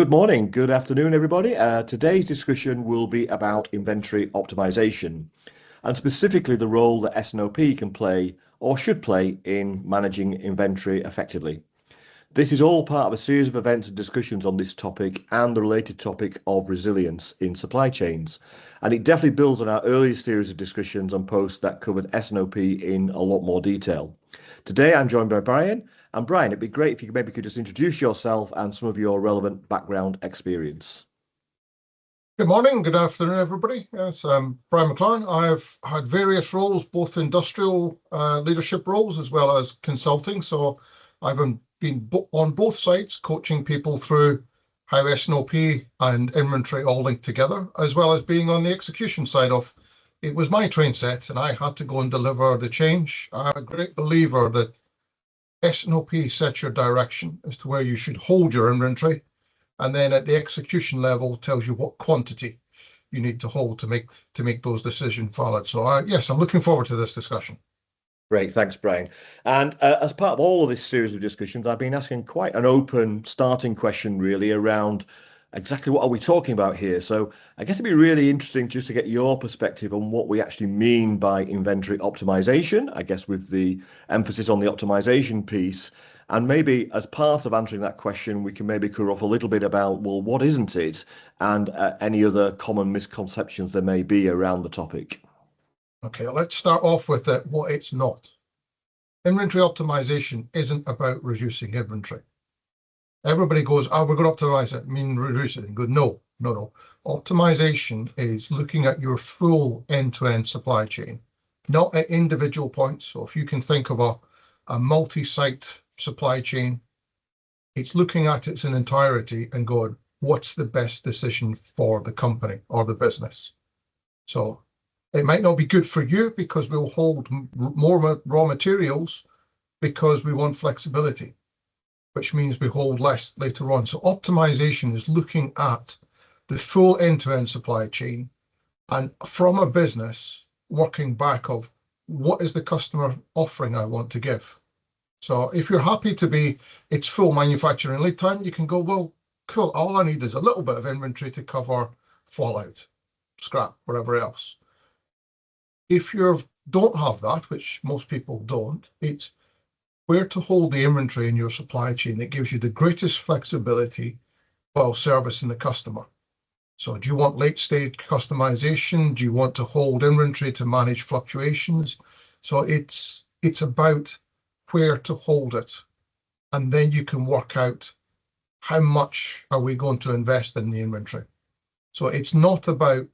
Good morning, good afternoon, everybody. Today's discussion will be about inventory optimization and specifically the role that S&OP can play or should play in managing inventory effectively. This is all part of a series of events and discussions on this topic and the related topic of resilience in supply chains. And it definitely builds on our earlier series of discussions and posts that covered S&OP in a lot more detail. Today, I'm joined by Brian. And Brian, it'd be great if you could just introduce yourself and some of your relevant background experience. Good morning, good afternoon, everybody. Yes, I'm Brian McLaren. I've had various roles, both industrial leadership roles as well as consulting. So I've been on both sides, coaching people through how S&OP and inventory all link together, as well as being on the execution side of it was my train set and I had to go and deliver the change. I'm a great believer that S&OP sets your direction as to where you should hold your inventory, and then at the execution level tells you what quantity you need to hold to make those decisions valid. So yes, I'm looking forward to this discussion. Great, thanks, Brian. And as part of all of this series of discussions, I've been asking quite an open starting question, really, around exactly what are we talking about here. So I guess it'd be really interesting just to get your perspective on what we actually mean by inventory optimization, I guess with the emphasis on the optimization piece. And maybe as part of answering that question, we can maybe cover off a little bit about, well, what isn't it? And any other common misconceptions there may be around the topic. Okay, let's start off with what it's not. Inventory optimization isn't about reducing inventory. Everybody goes, oh, we're going to optimize it, mean reduce it. And go, no. Optimization is looking at your full end-to-end supply chain, not at individual points. So if you can think of a multi-site supply chain, it's looking at it in entirety and going, what's the best decision for the company or the business? So it might not be good for you because we'll hold more raw materials because we want flexibility, which means we hold less later on. So optimization is looking at the full end-to-end supply chain and from a business working back of what is the customer offering I want to give. So if you're happy to be, it's full manufacturing lead time, you can go, well, cool, all I need is a little bit of inventory to cover fallout, scrap, whatever else. If you don't have that, which most people don't, it's where to hold the inventory in your supply chain that gives you the greatest flexibility while servicing the customer. So do you want late stage customization? Do you want to hold inventory to manage fluctuations? So it's about where to hold it. And then you can work out how much are we going to invest in the inventory. So it's not about,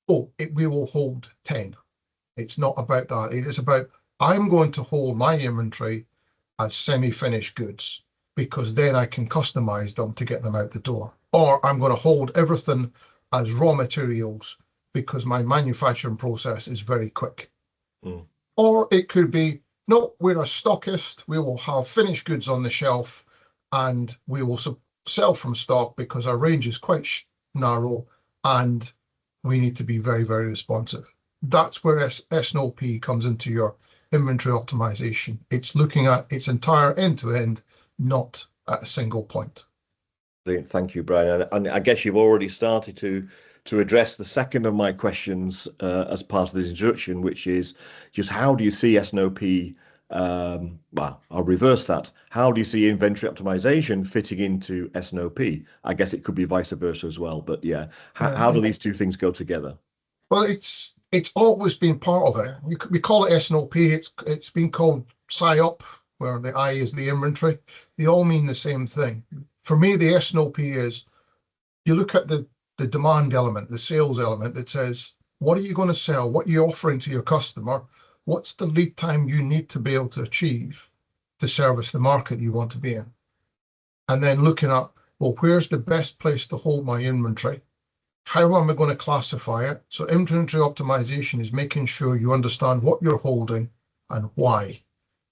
we will hold 10. It's not about that. It is about, I'm going to hold my inventory as semi-finished goods because then I can customize them to get them out the door. Or I'm going to hold everything as raw materials because my manufacturing process is very quick. Or it could be, no, we're a stockist. We will have finished goods on the shelf and we will sell from stock because our range is quite narrow and we need to be very, very responsive. That's where S&OP comes into your inventory optimization. It's looking at its entire end-to-end, not at a single point. Brilliant. Thank you, Brian. And I guess you've already started to address the second of my questions as part of this introduction, which is just how do you see S&OP? Well, I'll reverse that. How do you see inventory optimization fitting into S&OP? I guess it could be vice versa as well. But yeah, how do these two things go together? Well, it's always been part of it. We call it S&OP. It's been called SIOP, where the I is the inventory. They all mean the same thing. For me, the S&OP is you look at the demand element, the sales element that says, what are you going to sell? What are you offering to your customer? What's the lead time you need to be able to achieve to service the market you want to be in? And then looking at, well, where's the best place to hold my inventory? How am I going to classify it? So inventory optimization is making sure you understand what you're holding and why.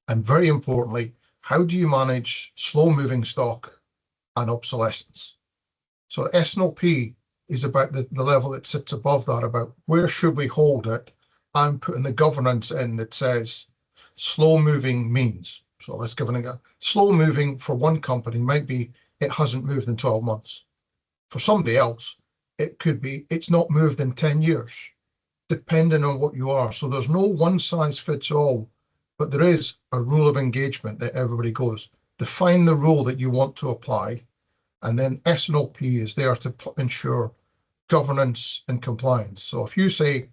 And very importantly, how do you manage slow-moving stock and obsolescence? So S&OP is about the level that sits above that, about where should we hold it and putting the governance in that says slow-moving means. So let's give an example. Slow-moving for one company might be it hasn't moved in 12 months. For somebody else, it could be it's not moved in 10 years, depending on what you are. So there's no one size fits all, but there is a rule of engagement that everybody goes. Define the rule that you want to apply, and then S&OP is there to ensure governance and compliance. So if you say,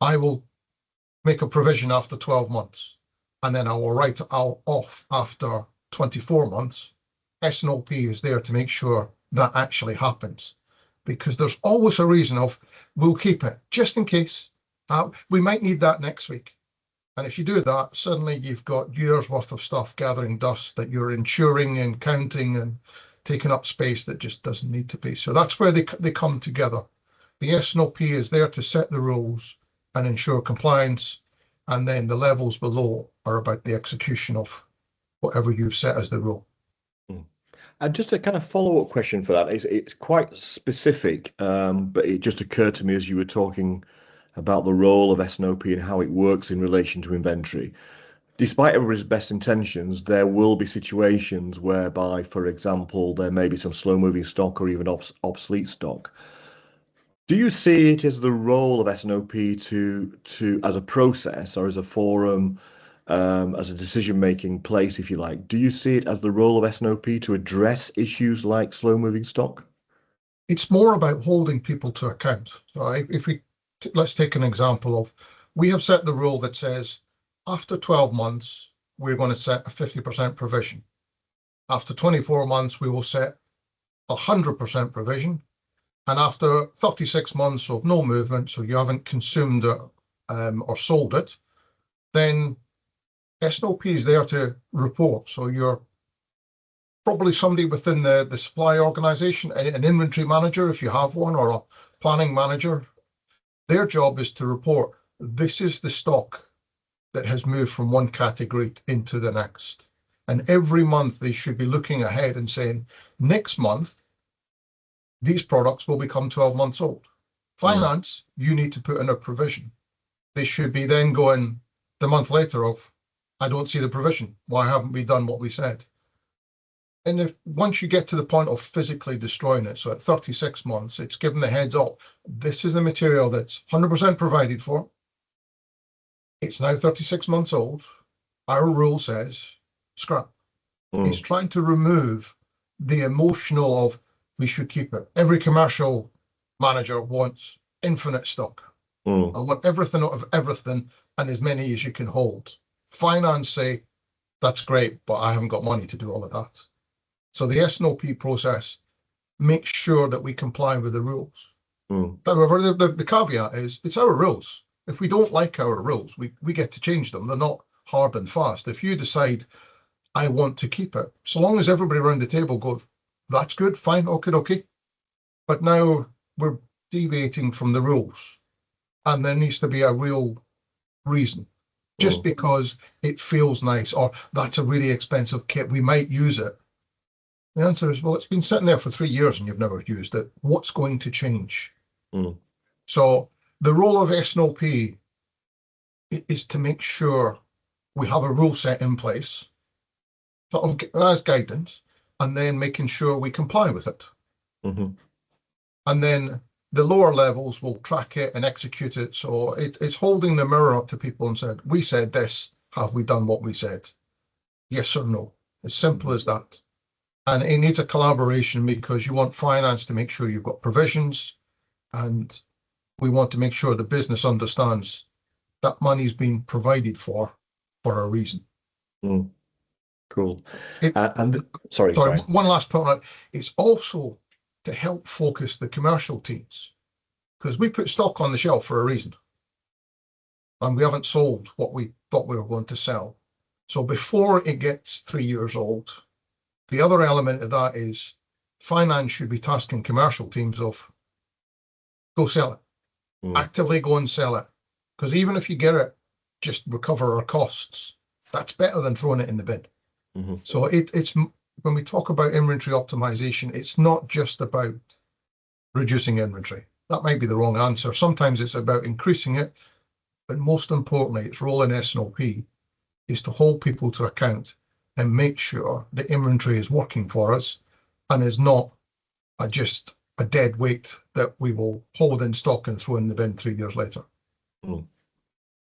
I will make a provision after 12 months, and then I will write it off after 24 months, S&OP is there to make sure that actually happens. Because there's always a reason of, we'll keep it, just in case. We might need that next week. And if you do that, suddenly you've got years worth of stuff gathering dust that you're insuring and counting and taking up space that just doesn't need to be. So that's where they come together. The S&OP is there to set the rules and ensure compliance, and then the levels below are about the execution of whatever you've set as the rule. And just a kind of follow-up question for that is, it's quite specific, but it just occurred to me as you were talking about the role of S&OP and how it works in relation to inventory. Despite everybody's best intentions, there will be situations whereby, for example, there may be some slow-moving stock or even obsolete stock. Do you see it as the role of S&OP to as a process or as a forum, as a decision-making place, if you like? Do you see it as the role of S&OP to address issues like slow-moving stock? It's more about holding people to account. So if we let's take an example of, we have set the rule that says after 12 months, we're going to set a 50% provision. After 24 months, we will set 100% provision. And after 36 months of no movement, so you haven't consumed it or sold it, then S&OP is there to report. So you're probably somebody within the supply organization, an inventory manager, if you have one, or a planning manager. Their job is to report, this is the stock that has moved from one category into the next. And every month they should be looking ahead and saying, next month, these products will become 12 months old. Finance, you need to put in a provision. They should be then going the month later of, I don't see the provision. Why haven't we done what we said? And if once you get to the point of physically destroying it, so at 36 months, it's given the heads up, this is the material that's 100% provided for. It's now 36 months old. Our rule says scrap. It's trying to remove the emotional of, we should keep it. Every commercial manager wants infinite stock. I want everything out of everything and as many as you can hold. Finance say, that's great, but I haven't got money to do all of that. So the S&OP process makes sure that we comply with the rules. However, the caveat is, it's our rules. If we don't like our rules, we get to change them. They're not hard and fast. If you decide, I want to keep it, so long as everybody around the table goes, that's good, fine, okay. But now we're deviating from the rules, and there needs to be a real reason. Just because it feels nice, or that's a really expensive kit, we might use it. The answer is, well, it's been sitting there for 3 years and you've never used it. What's going to change? So the role of S&OP is to make sure we have a rule set in place, sort of as guidance, and then making sure we comply with it. And then the lower levels will track it and execute it. So it's holding the mirror up to people and said, we said this, have we done what we said? Yes or no? As simple as that. And it needs a collaboration, because you want finance to make sure you've got provisions, and we want to make sure the business understands that money's been provided for a reason. Cool. Sorry, one last point. It's also to help focus the commercial teams, because we put stock on the shelf for a reason, and we haven't sold what we thought we were going to sell. So before it gets 3 years old, the other element of that is finance should be tasking commercial teams of, go sell it, actively go and sell it. Because even if you get it, just recover our costs. That's better than throwing it in the bin. So it's when we talk about inventory optimization, it's not just about reducing inventory. That might be the wrong answer. Sometimes it's about increasing it, but most importantly, its role in S&OP is to hold people to account and make sure the inventory is working for us and is not just a dead weight that we will hold in stock and throw in the bin 3 years later. Mm.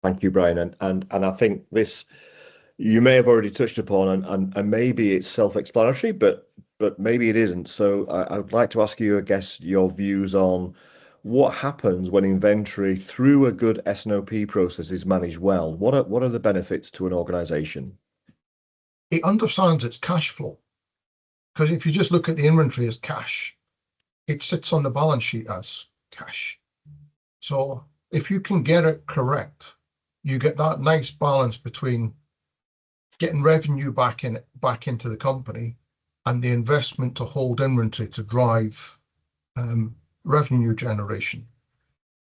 Thank you, Brian. And I think this you may have already touched upon, and maybe it's self-explanatory, but maybe it isn't. So I would like to ask you, I guess, your views on what happens when inventory through a good S&OP process is managed well. What are the benefits to an organization? It understands its cash flow, because if you just look at the inventory as cash, it sits on the balance sheet as cash. So if you can get it correct, you get that nice balance between getting revenue back into the company and the investment to hold inventory to drive revenue generation.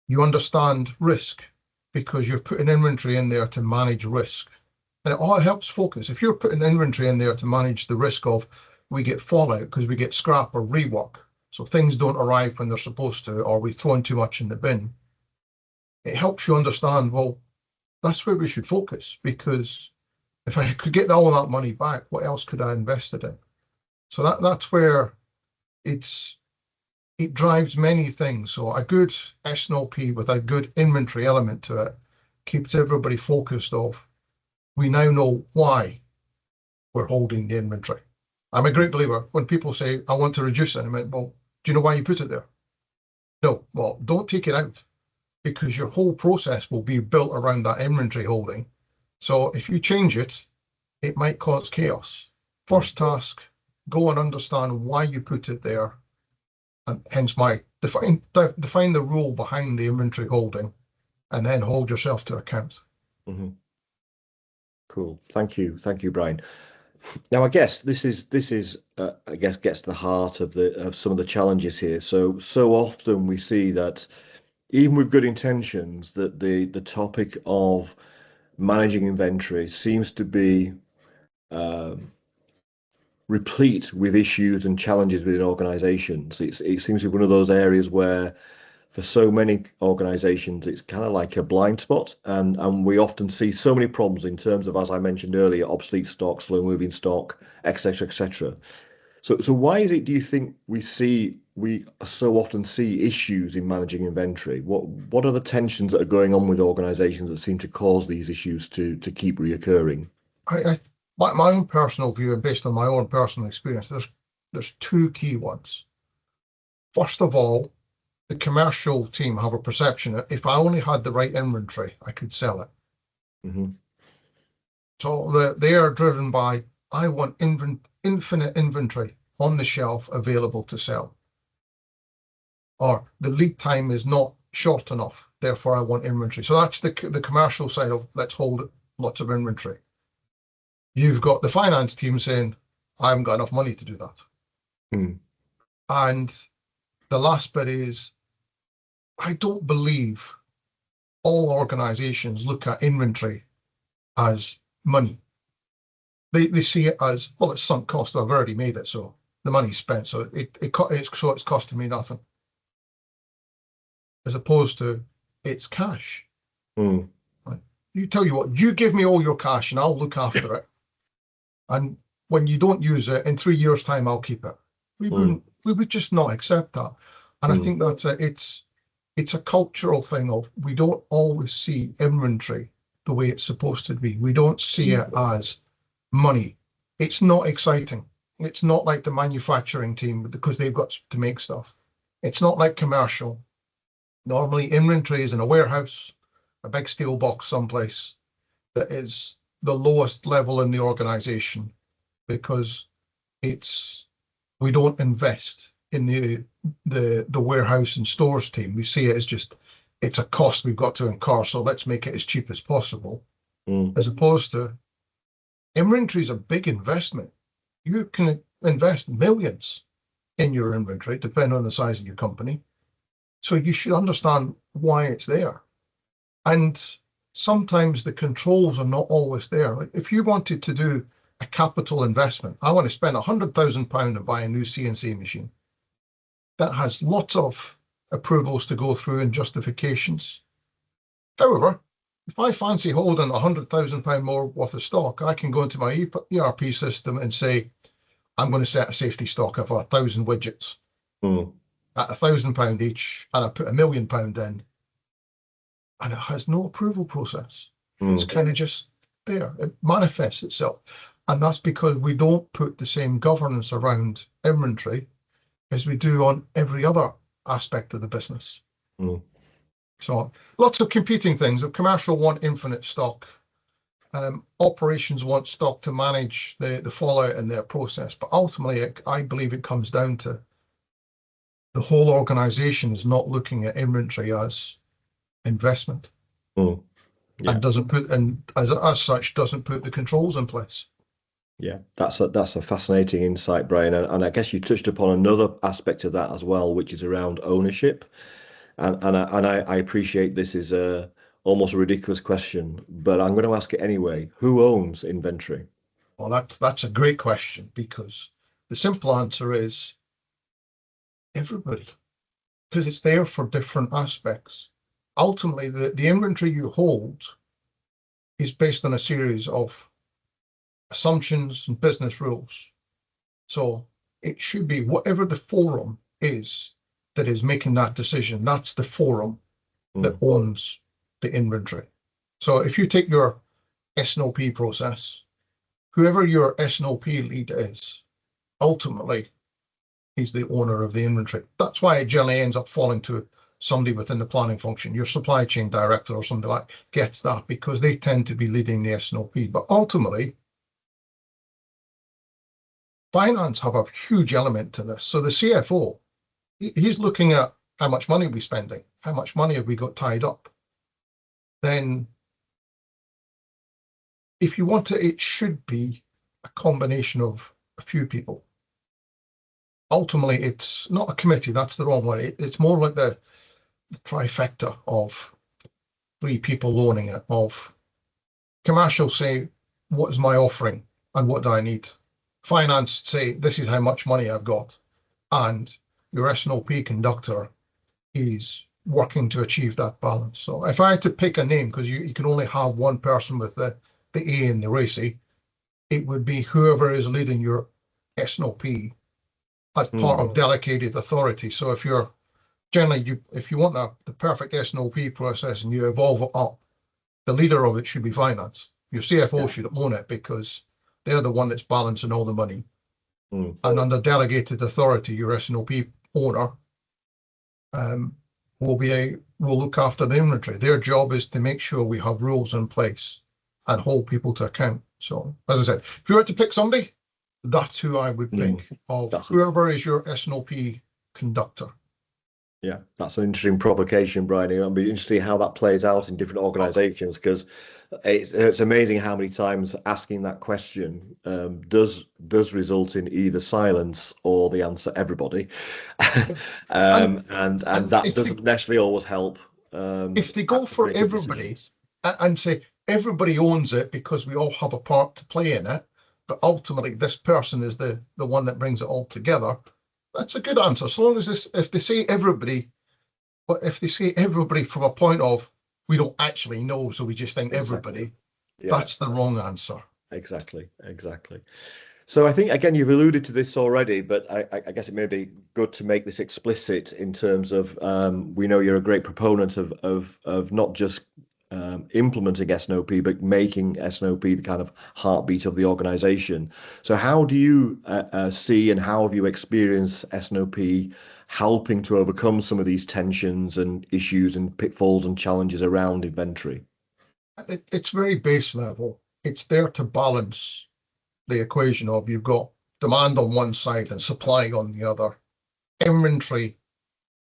You understand risk because you're putting inventory in there to manage risk. And it all helps focus. If you're putting inventory in there to manage the risk of we get fallout because we get scrap or rework, so things don't arrive when they're supposed to, or we throw in too much in the bin, it helps you understand, well, that's where we should focus, because if I could get all that money back, what else could I invest it in? So that's where it drives many things. So a good S&OP with a good inventory element to it keeps everybody focused of, we now know why we're holding the inventory. I'm a great believer when people say, I want to reduce it. I mean, well, do you know why you put it there? No, well, don't take it out, because your whole process will be built around that inventory holding. So if you change it, it might cause chaos. First task, go and understand why you put it there. And hence my define the rule behind the inventory holding, and then hold yourself to account. Mm-hmm. Cool. Thank you, Brian. Now, I guess this is I guess gets to the heart of some of the challenges here. So often we see that even with good intentions, that the topic of managing inventory seems to be replete with issues and challenges within organizations. It seems to be one of those areas where for so many organizations it's kind of like a blind spot, and we often see so many problems in terms of, as I mentioned earlier, obsolete stock, slow moving stock, etc., etc. So why is it, do you think, we so often see issues in managing inventory? What are the tensions that are going on with organizations that seem to cause these issues to keep reoccurring? My own personal view, and based on my own personal experience, there's two key ones. First of all, the commercial team have a perception that if I only had the right inventory, I could sell it. Mm-hmm. So they are driven by, I want infinite inventory on the shelf available to sell. Or the lead time is not short enough, therefore I want inventory. So that's the commercial side of, let's hold lots of inventory. You've got the finance team saying, I haven't got enough money to do that. Mm. And the last bit is, I don't believe all organizations look at inventory as money. They see it as, well, it's sunk cost. I've already made it, so the money's spent. So it's costing me nothing. As opposed to, it's cash. Mm. Right? You tell you what, you give me all your cash and I'll look after it. And when you don't use it, in 3 years' time, I'll keep it. We would just not accept that. And I think that it's a cultural thing of, we don't always see inventory the way it's supposed to be. We don't see it as money. It's not exciting. It's not like the manufacturing team because they've got to make stuff. It's not like commercial. Normally inventory is in a warehouse, a big steel box someplace that is the lowest level in the organization, because we don't invest in the warehouse and stores team. We see it as just, it's a cost we've got to incur, so let's make it as cheap as possible. As opposed to, inventory is a big investment. You can invest millions in your inventory, depending on the size of your company. So you should understand why it's there. And sometimes the controls are not always there. Like if you wanted to do a capital investment, I want to spend £100,000 and buy a new CNC machine. That has lots of approvals to go through and justifications. However, if I fancy holding £100,000 more worth of stock, I can go into my ERP system and say, I'm going to set a safety stock of 1,000 widgets. at £1,000 each, and I put £1 million in, and it has no approval process. It's kind of just there. It manifests itself. And that's because we don't put the same governance around inventory as we do on every other aspect of the business. So lots of competing things. The commercial want infinite stock. Operations want stock to manage the fallout in their process. But ultimately, I believe it comes down to the whole organization is not looking at inventory as investment. And doesn't put, and as such, doesn't put the controls in place. Yeah, that's a fascinating insight, Brian. And I guess you touched upon another aspect of that as well, which is around ownership. And I appreciate this is almost a ridiculous question, but I'm going to ask it anyway. Who owns inventory? Well, that's a great question, because the simple answer is everybody, because it's there for different aspects. Ultimately, the inventory you hold is based on a series of assumptions and business rules. So it should be whatever the forum is that is making that decision. That's the forum that owns the inventory. So if you take your S&OP process, whoever your S&OP lead is, ultimately is the owner of the inventory. That's why it generally ends up falling to somebody within the planning function. Your supply chain director or somebody like gets that, because they tend to be leading the S&OP. But ultimately, finance have a huge element to this. So the CFO, he's looking at how much money we're spending, how much money have we got tied up. Then if you want to, it should be a combination of a few people. Ultimately, it's not a committee, that's the wrong word. It's more like the trifecta of 3 people owning it, of commercial say, what is my offering and what do I need? Finance say, this is how much money I've got. And your S&OP conductor is working to achieve that balance. So if I had to pick a name, because you can only have one person with the A in the racy, it would be whoever is leading your S&OP as part of delegated authority. So if you're generally, if you want the perfect S&OP process and you evolve it up, the leader of it should be finance. Your CFO should own it, because they're the one that's balancing all the money. And under delegated authority, your S&OP owner will look after the inventory. Their job is to make sure we have rules in place and hold people to account. So, as I said, if you were to pick somebody, that's who I would pick, of whoever is your S&OP conductor. Yeah, that's an interesting provocation, Brian. It'll be interesting to see how that plays out in different organizations, because it's amazing how many times asking that question does result in either silence or the answer everybody. and that doesn't necessarily always help. If they go for everybody and say everybody owns it because we all have a part to play in it, but ultimately this person is the one that brings it all together, that's a good answer. So long as if they say everybody, but if they say everybody from a point of we don't actually know, so we just think everybody, that's the wrong answer. Exactly. So I think, again, you've alluded to this already, but I guess it may be good to make this explicit in terms of we know you're a great proponent of not just implementing S&OP, but making S&OP the kind of heartbeat of the organization. So how do you see, and how have you experienced S&OP helping to overcome some of these tensions and issues and pitfalls and challenges around inventory? It's very base level. It's there to balance the equation of you've got demand on one side and supply on the other. Inventory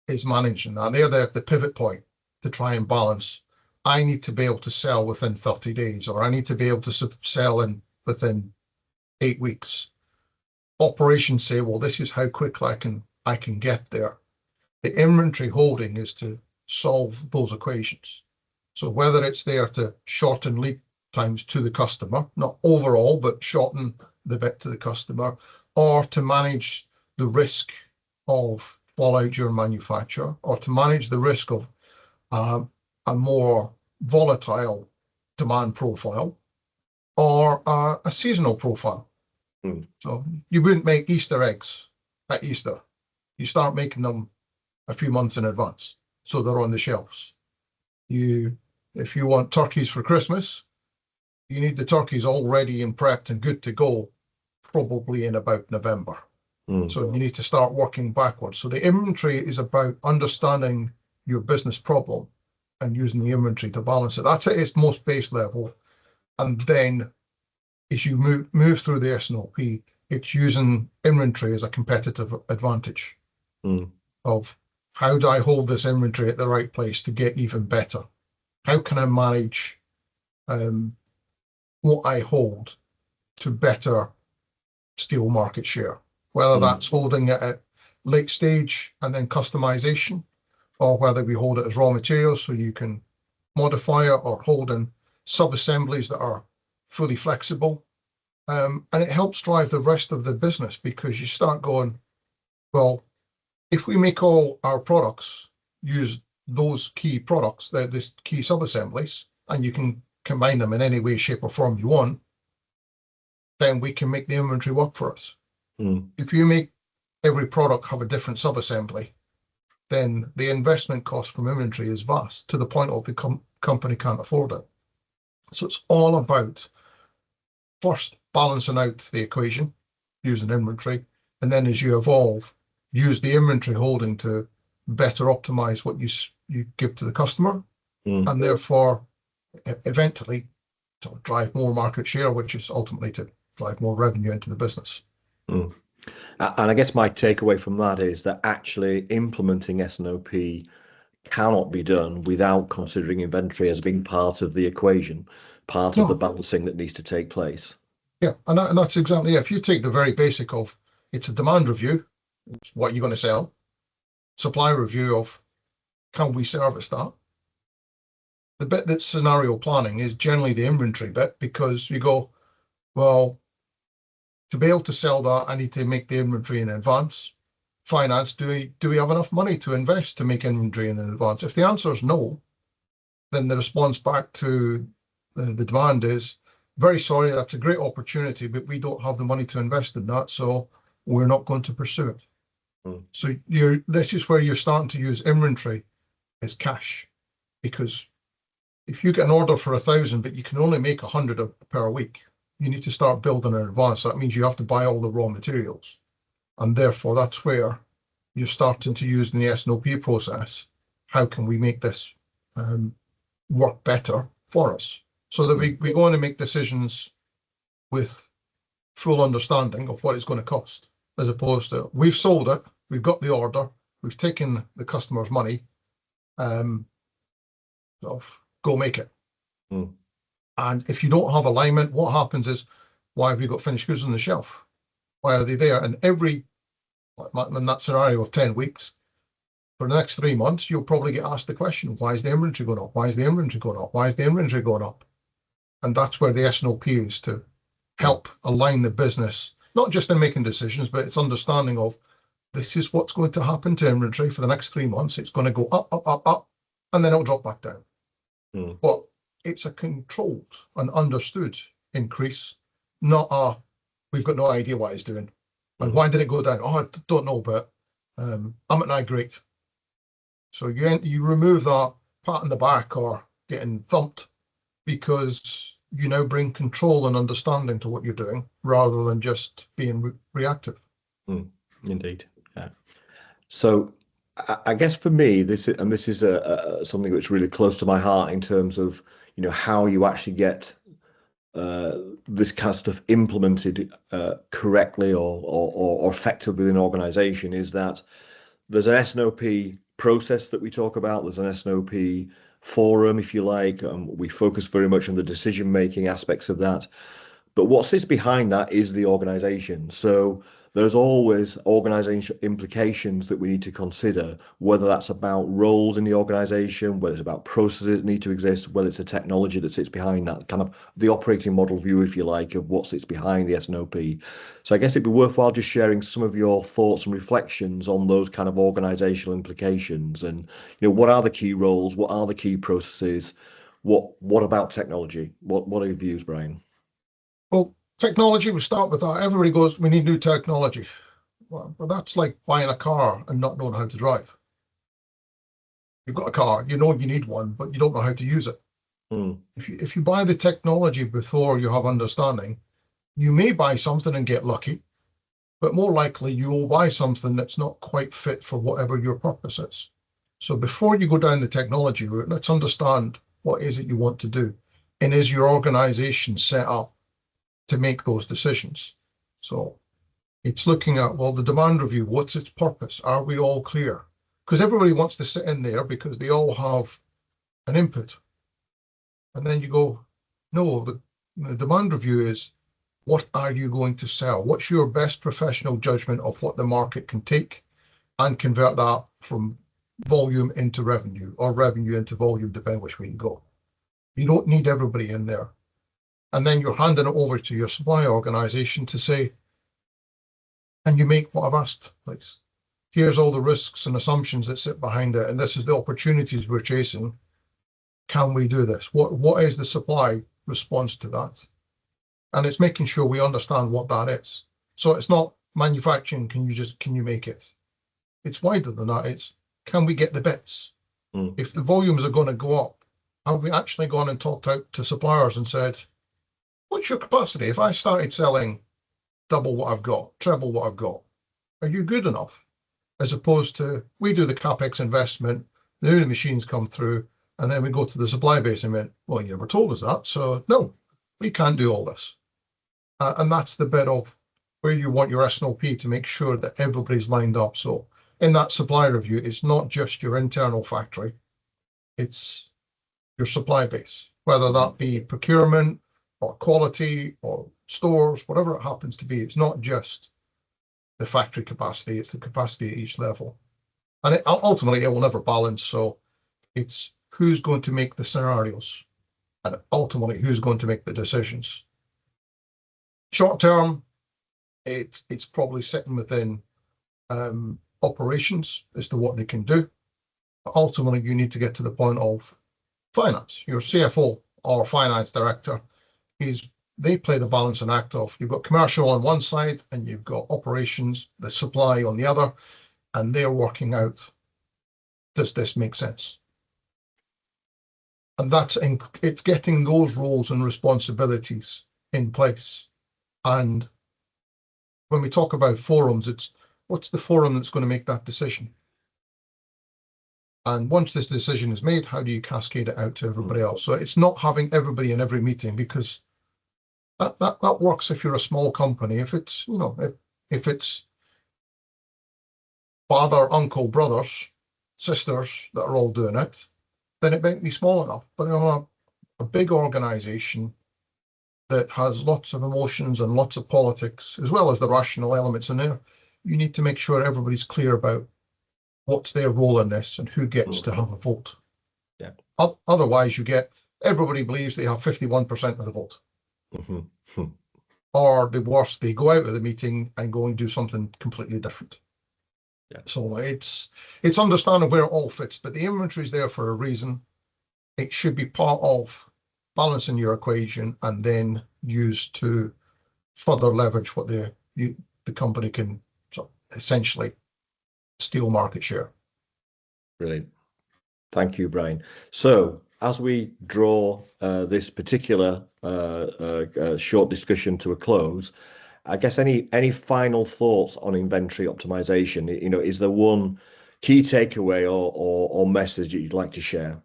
is managing that. They're the pivot point to try and balance. I need to be able to sell within 30 days, or I need to be able to sell within 8 weeks. Operations say, well, this is how quickly I can get there. The inventory holding is to solve those equations. So whether it's there to shorten lead times to the customer, not overall, but shorten the bit to the customer, or to manage the risk of fallout during manufacture, or to manage the risk of a more volatile demand profile, or a seasonal profile. So you wouldn't make Easter eggs at Easter. You start making them a few months in advance, so they're on the shelves. If you want turkeys for Christmas, you need the turkeys all ready and prepped and good to go, probably in about November. So you need to start working backwards. So the inventory is about understanding your business problem and using the inventory to balance it. That's at its most base level. And then as you move through the S&OP, it's using inventory as a competitive advantage of how do I hold this inventory at the right place to get even better? How can I manage what I hold to better steal market share? Whether that's holding it at late stage and then customization, or whether we hold it as raw materials so you can modify it, or hold in sub-assemblies that are fully flexible. And it helps drive the rest of the business, because you start going, well, if we make all our products use those key products, the key sub-assemblies, and you can combine them in any way, shape, or form you want, then we can make the inventory work for us. If you make every product have a different sub-assembly, then the investment cost from inventory is vast, to the point of the company can't afford it. So it's all about first balancing out the equation using inventory, and then as you evolve, use the inventory holding to better optimize what you give to the customer, and therefore eventually to drive more market share, which is ultimately to drive more revenue into the business. And I guess my takeaway from that is that actually implementing S&OP cannot be done without considering inventory as being part of the equation, part of the balancing that needs to take place. Yeah, and that's exactly it. If you take the very basic of, it's a demand review, what you're going to sell, supply review of, can we service that? The bit that's scenario planning is generally the inventory bit, because you go, well, to be able to sell that, I need to make the inventory in advance. Finance, do we have enough money to invest to make inventory in advance? If the answer is no, then the response back to the demand is, very sorry, that's a great opportunity, but we don't have the money to invest in that, so we're not going to pursue it. So this is where you're starting to use inventory as cash, because if you get an order for 1,000, but you can only make 100 per week, you need to start building in advance. That means you have to buy all the raw materials. And therefore, that's where you're starting to use in the S&OP process. How can we make this work better for us? So that we go on and make decisions with full understanding of what it's going to cost, as opposed to, we've sold it, we've got the order, we've taken the customer's money, so go make it. And if you don't have alignment, what happens is, why have we got finished goods on the shelf? Why are they there? And in that scenario of 10 weeks, for the next 3 months, you'll probably get asked the question, why is the inventory going up? Why is the inventory going up? Why is the inventory going up? And that's where the S&OP is, to help align the business, not just in making decisions, but it's understanding of, this is what's going to happen to inventory for the next 3 months. It's going to go up, up, up, up, and then it'll drop back down. But it's a controlled and understood increase, not a, we've got no idea what it's doing. And why did it go down? Oh, I don't know, but I'm at night, great. So you remove that pat on the back or getting thumped, because you now bring control and understanding to what you're doing, rather than just being reactive. Indeed, yeah. So I guess for me, this is something that's really close to my heart in terms of, how you actually get this kind of stuff implemented correctly or effectively in an organization, is that there's an S&OP process that we talk about. There's an S&OP forum, if you like. We focus very much on the decision-making aspects of that. But what sits behind that is the organization. So there's always organization implications that we need to consider, whether that's about roles in the organization, whether it's about processes that need to exist, whether it's a technology that sits behind that, kind of the operating model view, if you like, of what sits behind the S&OP. So I guess it'd be worthwhile just sharing some of your thoughts and reflections on those kind of organizational implications, and what are the key roles, what are the key processes, what about technology, what are your views, Brian? Well, technology, we start with that. Everybody goes, we need new technology. Well, that's like buying a car and not knowing how to drive. You've got a car, you know you need one, but you don't know how to use it. Mm. If you buy the technology before you have understanding, you may buy something and get lucky, but more likely you will buy something that's not quite fit for whatever your purpose is. So before you go down the technology route, let's understand what is it you want to do, and is your organization set up to make those decisions? So it's looking at, well, the demand review, what's its purpose? Are we all clear? Because everybody wants to sit in there because they all have an input. And then you go, no, the demand review is, what are you going to sell? What's your best professional judgment of what the market can take, and convert that from volume into revenue, or revenue into volume, depending which way you go. You don't need everybody in there. And then you're handing it over to your supply organization to say, and you make what I've asked, please. Here's all the risks and assumptions that sit behind it, and this is the opportunities we're chasing. Can we do this? What is the supply response to that? And it's making sure we understand what that is. So it's not manufacturing, can you make it? It's wider than that. It's, can we get the bits? If the volumes are going to go up, have we actually gone and talked out to suppliers and said, what's your capacity? If I started selling double what I've got, treble what I've got, are you good enough? As opposed to, we do the CapEx investment, the new machines come through, and then we go to the supply base and went, well, you never told us that. So no, we can't do all this. And that's the bit of where you want your S&OP to make sure that everybody's lined up. So in that supply review, it's not just your internal factory, it's your supply base, whether that be procurement or quality or stores, whatever it happens to be. It's not just the factory capacity, it's the capacity at each level. And ultimately, it will never balance. So it's who's going to make the scenarios, and ultimately who's going to make the decisions. Short term, it's probably sitting within operations as to what they can do. But ultimately, you need to get to the point of finance. Your CFO or finance director they play the balancing act of, you've got commercial on one side and you've got operations, the supply on the other, and they're working out, does this make sense? And it's getting those roles and responsibilities in place. And when we talk about forums, it's what's the forum that's going to make that decision? And once this decision is made, how do you cascade it out to everybody else? So it's not having everybody in every meeting, because that works if you're a small company. If it's, if it's father, uncle, brothers, sisters that are all doing it, then it might be small enough. But in a big organization that has lots of emotions and lots of politics, as well as the rational elements in there, you need to make sure everybody's clear about what's their role in this and who gets to have a vote. Yeah. Otherwise, everybody believes they have 51% of the vote. Or the worst, they go out of the meeting and go and do something completely different. Yeah. So it's understanding where it all fits, but the inventory is there for a reason. It should be part of balancing your equation and then used to further leverage what the company can essentially steal market share. Brilliant. Thank you, Brian. So as we draw this particular short discussion to a close, I guess any final thoughts on inventory optimization? Is there one key takeaway or message that you'd like to share?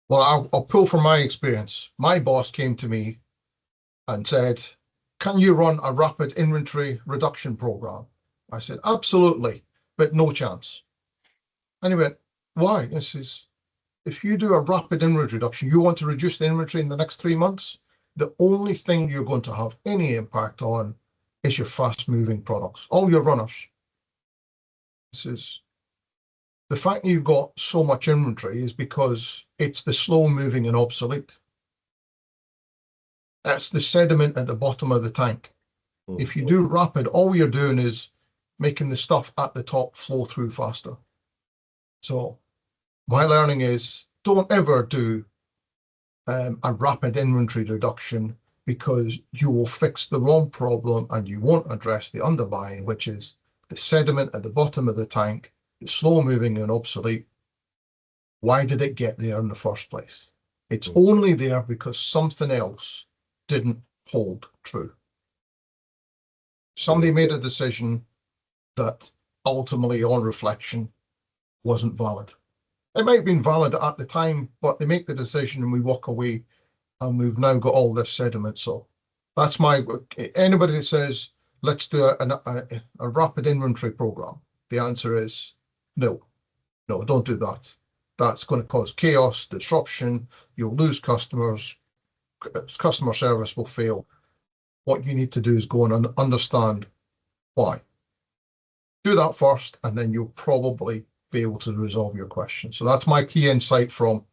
Well, I'll pull from my experience. My boss came to me and said, can you run a rapid inventory reduction program? I said, absolutely, but no chance. And he went, why? This is, if you do a rapid inventory reduction, you want to reduce the inventory in the next 3 months, the only thing you're going to have any impact on is your fast moving products, all your runners. This is the fact that you've got so much inventory is because it's the slow moving and obsolete. That's the sediment at the bottom of the tank. If you do rapid, all you're doing is making the stuff at the top flow through faster. So my learning is, don't ever do a rapid inventory reduction, because you will fix the wrong problem and you won't address the underlying, which is the sediment at the bottom of the tank, the slow moving and obsolete. Why did it get there in the first place? It's only there because something else didn't hold true. Somebody made a decision that ultimately, on reflection, wasn't valid. It might have been valid at the time, but they make the decision and we walk away and we've now got all this sediment. So that's anybody that says, let's do a rapid inventory program. The answer is no, don't do that. That's going to cause chaos, disruption. You'll lose customers. Customer service will fail. What you need to do is go and understand why. Do that first, and then you'll probably be able to resolve your question. So that's my key insight from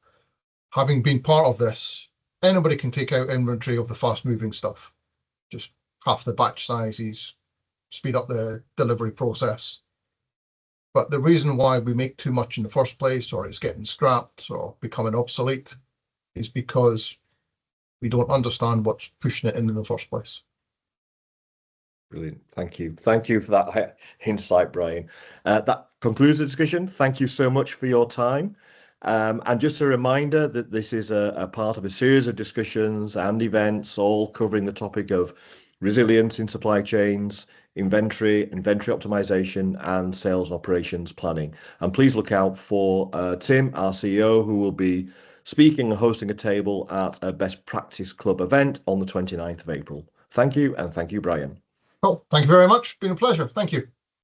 having been part of this. Anybody can take out inventory of the fast-moving stuff. Just half the batch sizes, speed up the delivery process. But the reason why we make too much in the first place, or it's getting scrapped or becoming obsolete, is because we don't understand what's pushing it in the first place. Brilliant. Thank you. Thank you for that insight, Brian. That concludes the discussion. Thank you so much for your time. And just a reminder that this is a part of a series of discussions and events, all covering the topic of resilience in supply chains, inventory optimization, and sales and operations planning. And please look out for Tim, our CEO, who will be speaking and hosting a table at a Best Practice Club event on the 29th of April. Thank you, and thank you, Brian. Oh, thank you very much. It's been a pleasure. Thank you.